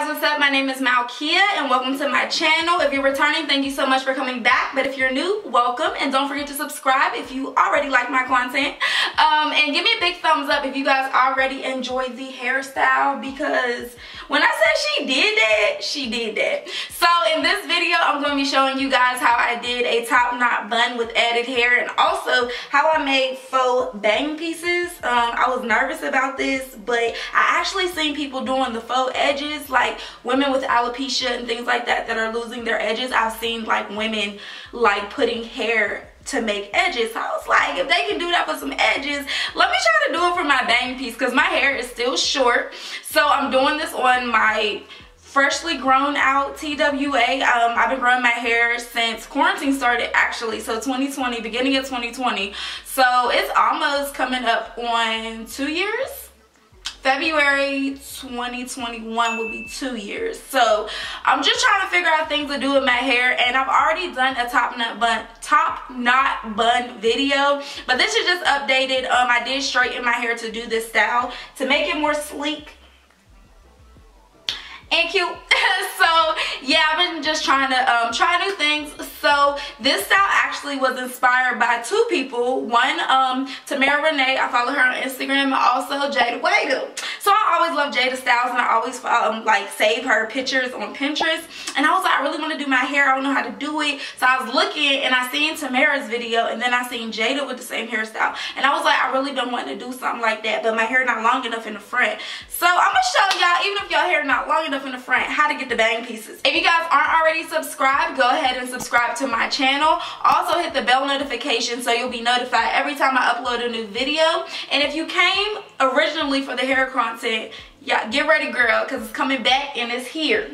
guys, what's up? My name is Malkia and welcome to my channel. If you're returning, thank you so much for coming back. But if you're new, welcome, and don't forget to subscribe if you already like my content. And give me a big thumbs up if you guys already enjoyed the hairstyle, because when I said she did that, she did that. So in this video, I'm going to be showing you guys how I did a top knot bun with added hair, and also how I made faux bang pieces. I was nervous about this, but I actually seen people doing the faux edges, like women with alopecia and things like that are losing their edges. I've seen like women like putting hair to make edges. So I was like, if they can do that for some edges, let me try to do it for my bang piece, because my hair is still short. So I'm doing this on my freshly grown out TWA. I've been growing my hair since quarantine started, actually, so 2020, beginning of 2020. So it's almost coming up on 2 years. February 2021 will be 2 years. So I'm just trying to figure out things to do with my hair, and I've already done a top knot bun video, but this is just updated. I did straighten my hair to do this style to make it more sleek and cute. So yeah, I've been just trying to try new things. So this style actually was inspired by two people. One, Tamara Renee, I follow her on Instagram, and also Jada Wago. So I always love Jada styles, and I always like save her pictures on Pinterest. And I was like, I really want to do my hair, I don't know how to do it. So I was looking, and I seen Tamara's video, and then I seen Jada with the same hairstyle, and I was like, I really been wanting to do something like that, but my hair not long enough in the front. So I'm gonna show y'all, even if y'all hair not long enough in the front, how to get the bang pieces. If you guys aren't already subscribed, go ahead and subscribe to my channel. Also hit the bell notification so you'll be notified every time I upload a new video. And if you came originally for the hair content, yeah, get ready, girl, because it's coming back and it's here.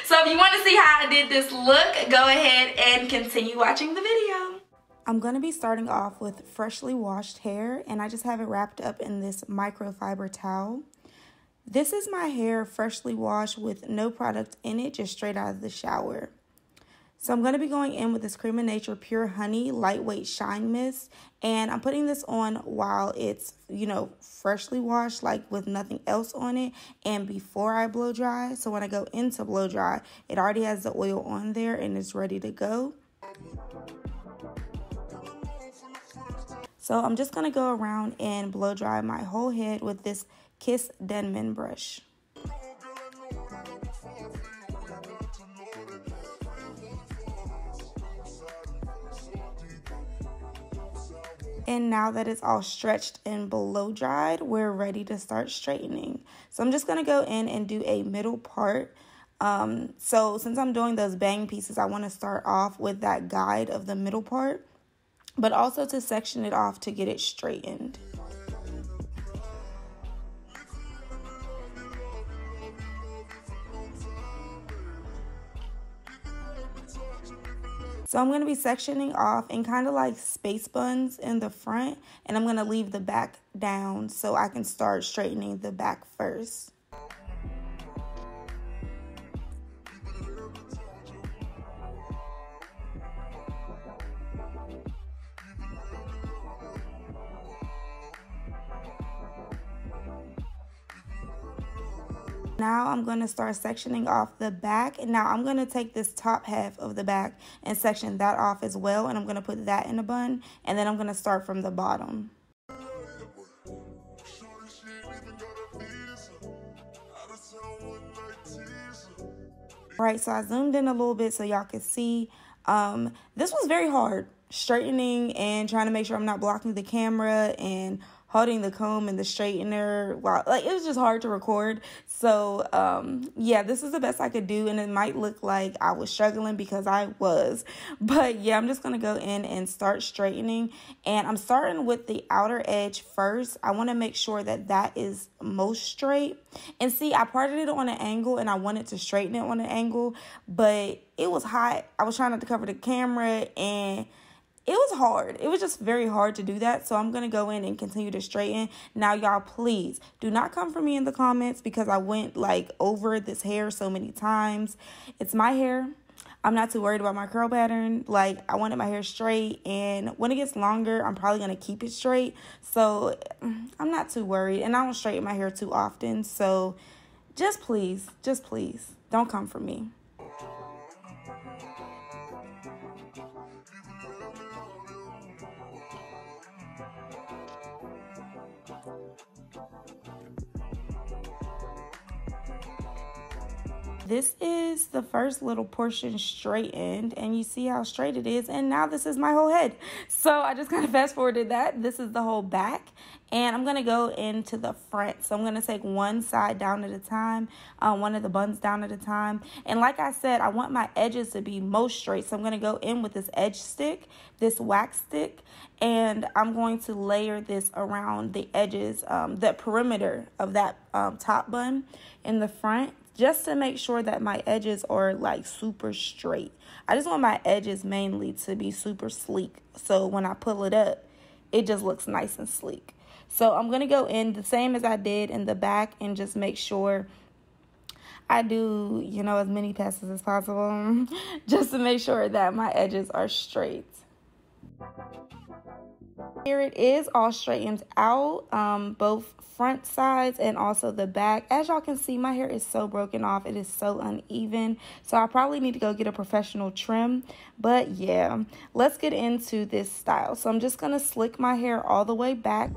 So if you want to see how I did this look, go ahead and continue watching the video. I'm going to be starting off with freshly washed hair, and I just have it wrapped up in this microfiber towel. This is my hair freshly washed with no product in it, just straight out of the shower. So I'm going to be going in with this Cream of Nature Pure Honey Lightweight Shine Mist, and I'm putting this on while it's, you know, freshly washed, like with nothing else on it, and before I blow dry. So when I go into blow dry, it already has the oil on there and it's ready to go. So I'm just going to go around and blow dry my whole head with this Kiss Denman brush. And now that it's all stretched and blow dried, we're ready to start straightening. So I'm just going to go in and do a middle part. So since I'm doing those bang pieces, I want to start off with that guide of the middle part, but also to section it off to get it straightened. So I'm going to be sectioning off in kind of like space buns in the front, and I'm going to leave the back down so I can start straightening the back first. Now I'm going to start sectioning off the back, and now I'm going to take this top half of the back and section that off as well, and I'm going to put that in a bun, and then I'm going to start from the bottom. Alright, so I zoomed in a little bit so y'all can see. This was very hard, straightening and trying to make sure I'm not blocking the camera and holding the comb and the straightener. Wow, like it was just hard to record. So yeah, this is the best I could do, and it might look like I was struggling because I was, but yeah, I'm just gonna go in and start straightening, and I'm starting with the outer edge first. I want to make sure that that is most straight. And see, I parted it on an angle, and I wanted to straighten it on an angle, but it was hot. I was trying not to cover the camera, and it was hard. It was just very hard to do that. So I'm going to go in and continue to straighten. Now, y'all, please do not come for me in the comments because I went like over this hair so many times. It's my hair. I'm not too worried about my curl pattern. Like, I wanted my hair straight, and when it gets longer, I'm probably going to keep it straight. So I'm not too worried, and I don't straighten my hair too often. So just please, don't come for me. This is the first little portion straightened, and you see how straight it is, and now this is my whole head. So I just kind of fast forwarded that. This is the whole back, and I'm going to go into the front. So I'm going to take one side down at a time, one of the buns down at a time. And like I said, I want my edges to be most straight. So I'm going to go in with this edge stick, this wax stick, and I'm going to layer this around the edges, the perimeter of that top bun in the front, just to make sure that my edges are like super straight. I just want my edges mainly to be super sleek, so when I pull it up, it just looks nice and sleek. So I'm going to go in the same as I did in the back and just make sure I do, you know, as many passes as possible just to make sure that my edges are straight. Here it is, all straightened out, both front sides and also the back. As y'all can see, my hair is so broken off. It is so uneven. So I probably need to go get a professional trim. But yeah, let's get into this style. So I'm just going to slick my hair all the way back.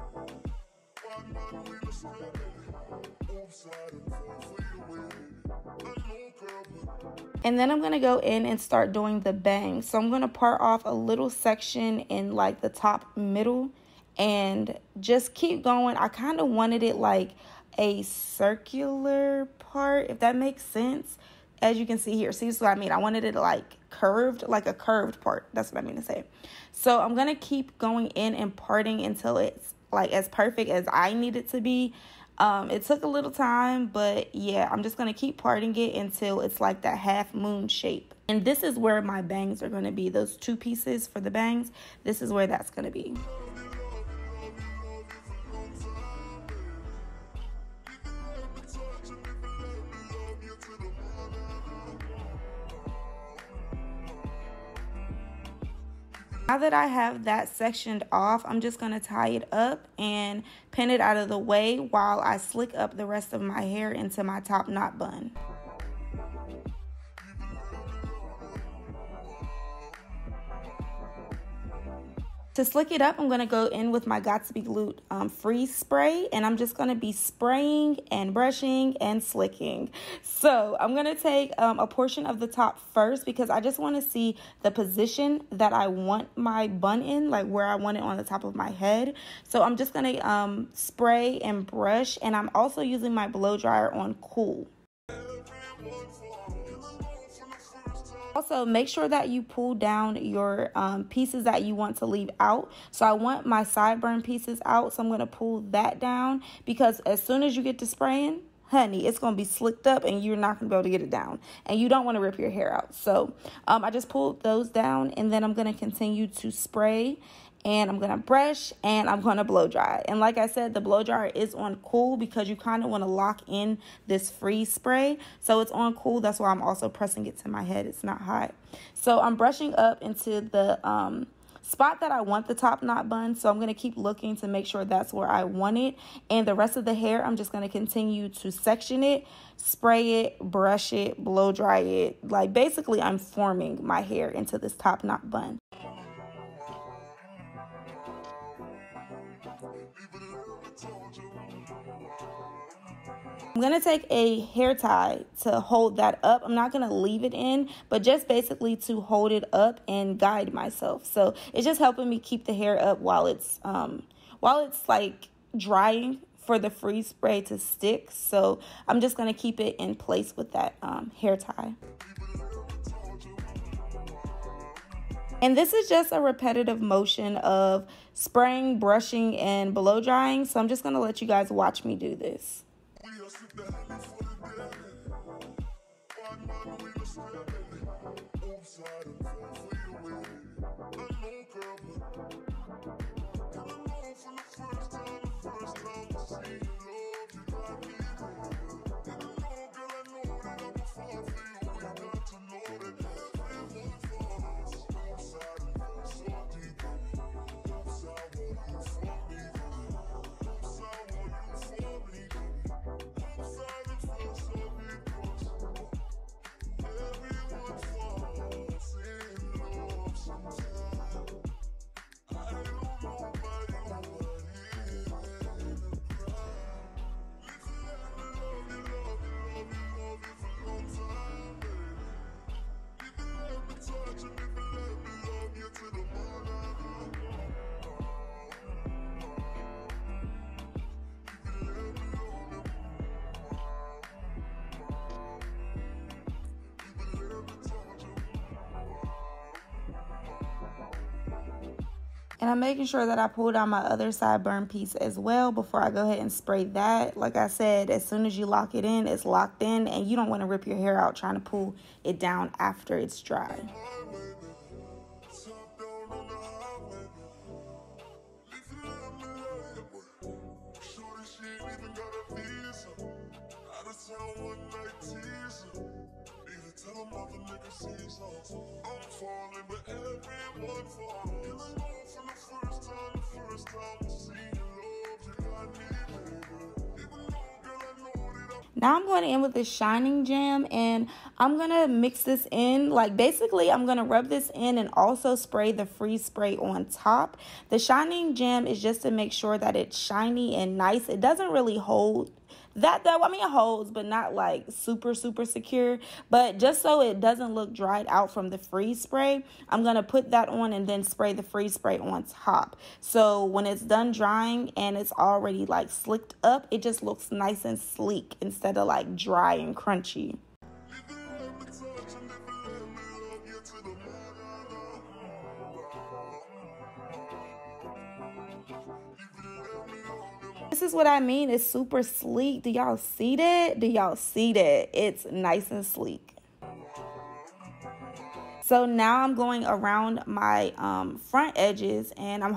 And then I'm going to go in and start doing the bangs. So I'm going to part off a little section in like the top middle and just keep going. I kind of wanted it like a circular part, if that makes sense. As you can see here, see, this is what I mean. I wanted it like curved, like a curved part. That's what I mean to say. So I'm going to keep going in and parting until it's like as perfect as I need it to be. It took a little time, but yeah, I'm just going to keep parting it until it's like that half moon shape. And this is where my bangs are going to be. Those two pieces for the bangs, this is where that's going to be. Now that I have that sectioned off, I'm just going to tie it up and pin it out of the way while I slick up the rest of my hair into my top knot bun. To slick it up, I'm going to go in with my Got2b Glued Freeze Spray, and I'm just going to be spraying and brushing and slicking. So I'm going to take a portion of the top first because I just want to see the position that I want my bun in, like where I want it on the top of my head. So I'm just going to spray and brush, and I'm also using my blow dryer on cool. Also, make sure that you pull down your pieces that you want to leave out. So I want my sideburn pieces out, so I'm going to pull that down because as soon as you get to spraying, honey, it's going to be slicked up and you're not going to be able to get it down. And you don't want to rip your hair out. So I just pulled those down, and then I'm going to continue to spray. And I'm going to brush and I'm going to blow dry. And like I said, the blow dryer is on cool because you kind of want to lock in this freeze spray. So it's on cool. That's why I'm also pressing it to my head. It's not hot. So I'm brushing up into the spot that I want the top knot bun. So I'm going to keep looking to make sure that's where I want it. And the rest of the hair, I'm just going to continue to section it, spray it, brush it, blow dry it. Like basically I'm forming my hair into this top knot bun. I'm going to take a hair tie to hold that up. I'm not going to leave it in, but just basically to hold it up and guide myself. So it's just helping me keep the hair up while it's like drying for the freeze spray to stick. So I'm just going to keep it in place with that hair tie. And this is just a repetitive motion of spraying, brushing, and blow drying. So I'm just going to let you guys watch me do this. And I'm making sure that I pull down my other sideburn piece as well before I go ahead and spray that. Like I said, as soon as you lock it in, it's locked in, and you don't want to rip your hair out trying to pull it down after it's dry. Now I'm going in with the Shining Jam, and I'm going to mix this in. Like, basically, I'm going to rub this in and also spray the freeze spray on top. The Shining Jam is just to make sure that it's shiny and nice. It doesn't really hold that though. I mean, it holds, but not like super secure. But just so it doesn't look dried out from the freeze spray, I'm going to put that on and then spray the freeze spray on top. So when it's done drying and it's already like slicked up, it just looks nice and sleek instead of like dry and crunchy. This is what I mean. It's super sleek. Do y'all see that? Do y'all see that? It's nice and sleek. So now I'm going around my front edges, and I was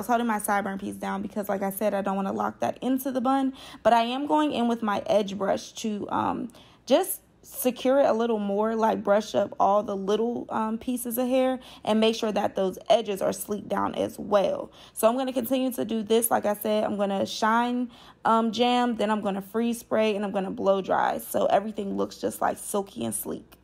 holding my sideburn piece down because, like I said, I don't want to lock that into the bun. But I am going in with my edge brush to just secure it a little more, like brush up all the little pieces of hair and make sure that those edges are sleeked down as well. So I'm going to continue to do this. Like I said, I'm going to shine jam, then I'm going to freeze spray, and I'm going to blow dry so everything looks just like silky and sleek.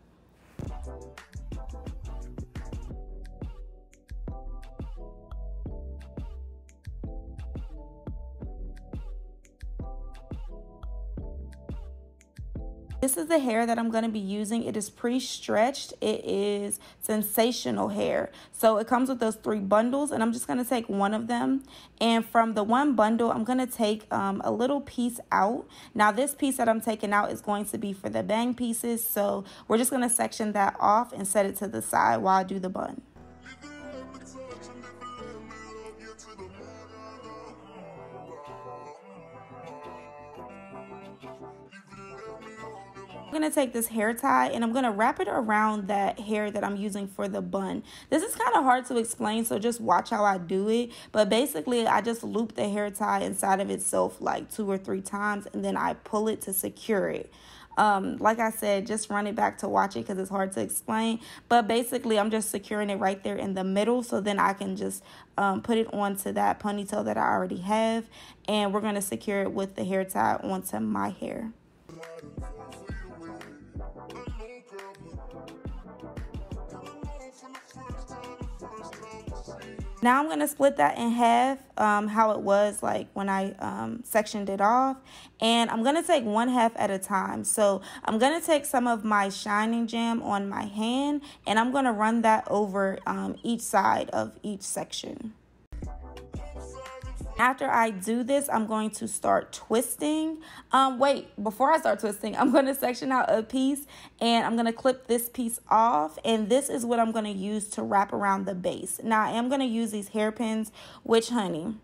This is the hair that I'm going to be using. It is pre-stretched. It is sensational hair. So it comes with those 3 bundles, and I'm just going to take one of them. And from the one bundle, I'm going to take a little piece out. Now, this piece that I'm taking out is going to be for the bang pieces. So we're just going to section that off and set it to the side while I do the bun. I'm going to take this hair tie and I'm going to wrap it around that hair that I'm using for the bun. This is kind of hard to explain, so just watch how I do it. But basically, I just loop the hair tie inside of itself like 2 or 3 times, and then I pull it to secure it. Like I said, just run it back to watch it because it's hard to explain. But basically, I'm just securing it right there in the middle, so then I can just put it onto that ponytail that I already have. And we're going to secure it with the hair tie onto my hair. Now I'm going to split that in half, how it was like when I sectioned it off. And I'm going to take 1/2 at a time. So I'm going to take some of my Shining Jam on my hand, and I'm going to run that over each side of each section. After I do this, I'm going to start twisting. Wait, before I start twisting, I'm going to section out a piece and I'm going to clip this piece off. And this is what I'm going to use to wrap around the base. Now, I am going to use these hairpins, which, honey,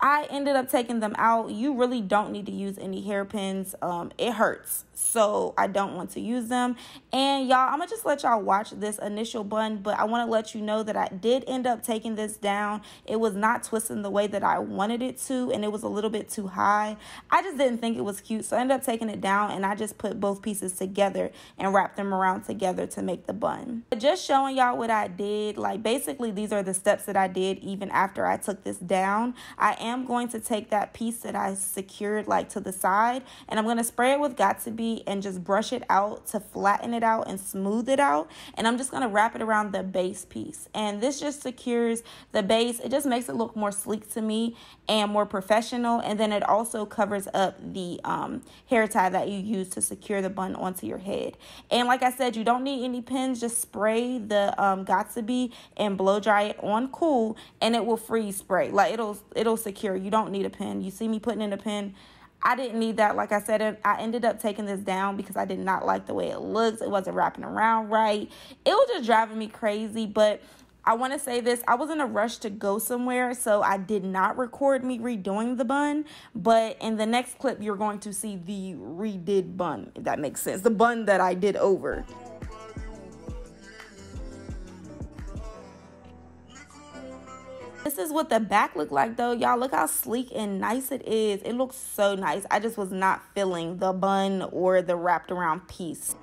I ended up taking them out. You really don't need to use any hairpins. It hurts. So I don't want to use them. And y'all, I'm going to just let y'all watch this initial bun. But I want to let you know that I did end up taking this down. It was not twisting the way that I wanted it to. And it was a little bit too high. I just didn't think it was cute. So I ended up taking it down. And I just put both pieces together and wrapped them around together to make the bun. But just showing y'all what I did. Like, basically, these are the steps that I did even after I took this down. I am going to take that piece that I secured like to the side, and I'm going to spray it with Got2b and just brush it out to flatten it out and smooth it out. And I'm just going to wrap it around the base piece, and this just secures the base. It just makes it look more sleek to me and more professional. And then it also covers up the hair tie that you use to secure the bun onto your head. And like I said, you don't need any pins. Just spray the Got2b and blow dry it on cool, and it will freeze spray. Like, it'll secure. You don't need a pin. You see me putting in a pin. I didn't need that. Like I said, I ended up taking this down because I did not like the way it looks. It wasn't wrapping around right. It was just driving me crazy. But I want to say this, I was in a rush to go somewhere, so I did not record me redoing the bun, but in the next clip you're going to see the redid bun, if that makes sense, the bun that I did over. This is what the back looked like though, y'all. Look how sleek and nice it is. It looks so nice. I just was not feeling the bun or the wrapped around piece.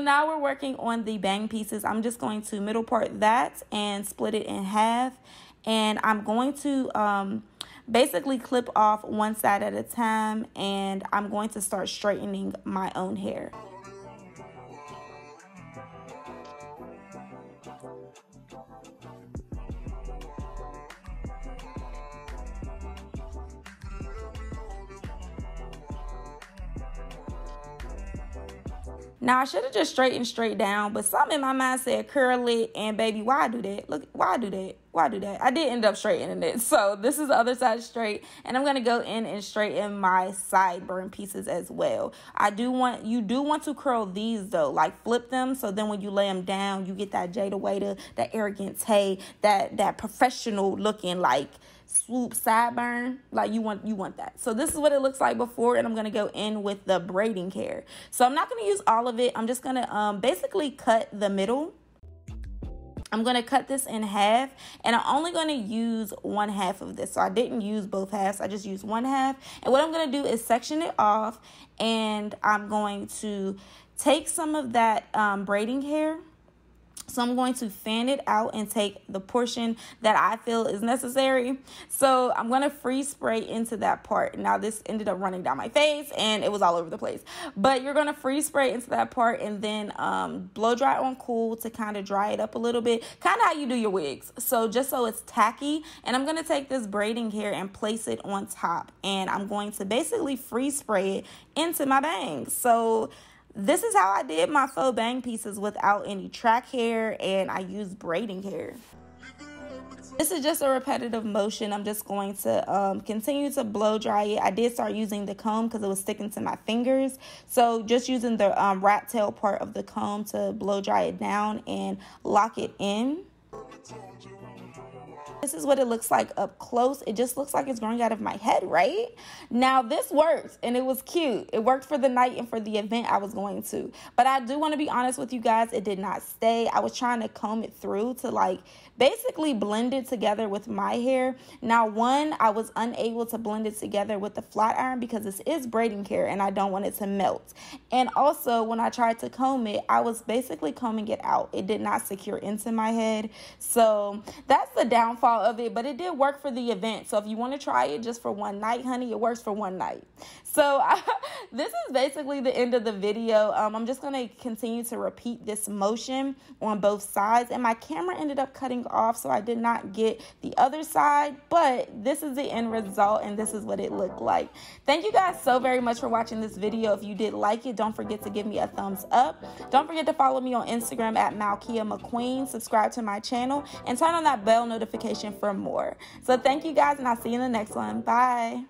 Now we're working on the bang pieces. I'm just going to middle part that and split it in half, and I'm going to basically clip off one side at a time, and I'm going to start straightening my own hair. Now, I should have just straightened straight down, but something in my mind said curl it, and baby, why do that? Look, why do that? Why do that? I did end up straightening it. So this is the other side straight, and I'm going to go in and straighten my sideburn pieces as well. You do want to curl these though, like flip them, so then when you lay them down, you get that Jada Waiter, that arrogant Tay, that professional looking like swoop sideburn. Like you want that. So this is what it looks like before, and I'm going to go in with the braiding hair. So I'm not going to use all of it. I'm just going to basically cut the middle. I'm going to cut this in half, and I'm only going to use one half of this. So I didn't use both halves. I just used one half. And what I'm going to do is section it off, and I'm going to take some of that braiding hair. So I'm going to fan it out and take the portion that I feel is necessary. So I'm going to freeze spray into that part. Now this ended up running down my face and it was all over the place. But you're going to freeze spray into that part and then blow dry on cool to kind of dry it up a little bit. Kind of how you do your wigs. So just so it's tacky. And I'm going to take this braiding hair and place it on top. And I'm going to basically freeze spray it into my bangs. So this is how I did my faux bang pieces without any track hair, and I used braiding hair. This is just a repetitive motion. I'm just going to continue to blow dry it. I did start using the comb because it was sticking to my fingers. So just using the rat tail part of the comb to blow dry it down and lock it in. This is what it looks like up close. It just looks like it's growing out of my head, right? Now, this worked, and it was cute. It worked for the night and for the event I was going to. But I do want to be honest with you guys. It did not stay. I was trying to comb it through to, like, basically blend it together with my hair. Now, one, I was unable to blend it together with the flat iron because this is braiding hair, and I don't want it to melt. And also, when I tried to comb it, I was basically combing it out. It did not secure into my head. So that's the downfall of it, but it did work for the event. So if you want to try it just for one night, honey, it works for one night. So this is basically the end of the video. I'm just going to continue to repeat this motion on both sides, and my camera ended up cutting off, so I did not get the other side, but this is the end result, and this is what it looked like. Thank you guys so very much for watching this video. If you did like it, don't forget to give me a thumbs up. Don't forget to follow me on Instagram at Malkia Mckween. Subscribe to my channel and turn on that bell notification for more. So thank you guys, and I'll see you in the next one. Bye.